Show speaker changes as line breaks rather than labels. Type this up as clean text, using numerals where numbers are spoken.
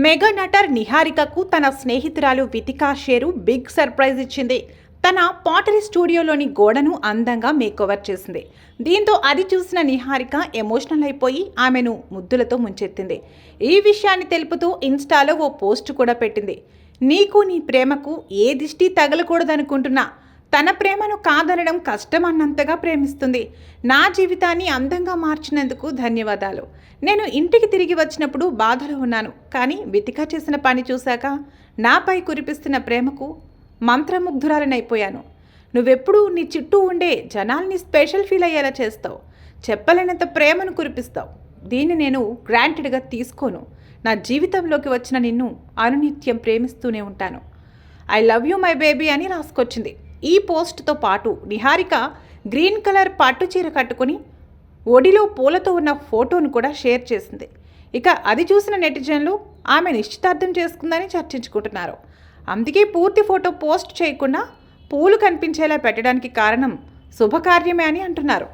Mega నటర్ నిహారికకు తన స్నేహితురాలు Vithika share big surprise ఇచ్చింది. తన పాటరీ స్టూడియోలోని గోడను అందంగా మేకోవర్ చేసింది. దీంతో అది చూసిన నిహారిక ఎమోషనల్ అయిపోయి ఆమెను ముద్దులతో ముంచెత్తింది. ఈ విషయాన్ని తెలుపుతూ ఇన్స్టాలో ఓ పోస్ట్ కూడా పెట్టింది. నీకు నీ ప్రేమకు ఏ దిష్టి తగలకూడదనుకుంటున్నా, తన ప్రేమను కాదనడం కష్టం అన్నంతగా ప్రేమిస్తుంది. నా జీవితాన్ని అందంగా మార్చినందుకు ధన్యవాదాలు. నేను ఇంటికి తిరిగి వచ్చినప్పుడు బాధలో ఉన్నాను, కానీ వితిక చేసిన పని చూశాక నాపై కురిపిస్తున్న ప్రేమకు మంత్రముగ్ధురాలనైపోయాను. నువ్వెప్పుడూ నీ చుట్టూ ఉండే జనాల్ని స్పెషల్ ఫీల్ అయ్యేలా చేస్తావు. చెప్పలేనంత ప్రేమను కురిపిస్తావు. దీన్ని నేను గ్రాంటెడ్గా తీసుకోను. నా జీవితంలోకి వచ్చిన నిన్ను అనునిత్యం ప్రేమిస్తూనే ఉంటాను. I love you my baby అని రాసుకొచ్చింది. ఈ పోస్ట్తో పాటు నిహారిక గ్రీన్ కలర్ పట్టు చీర కట్టుకుని ఒడిలో పూలతో ఉన్న ఫోటోను కూడా షేర్ చేసింది. ఇక అది చూసిన నెటిజన్లు ఆమె నిశ్చితార్థం చేసుకుందని చర్చించుకుంటున్నారు. అందుకే పూర్తి ఫోటో పోస్ట్ చేయకుండా పూలు కనిపించేలా పెట్టడానికి కారణం శుభకార్యమే అని అంటున్నారు.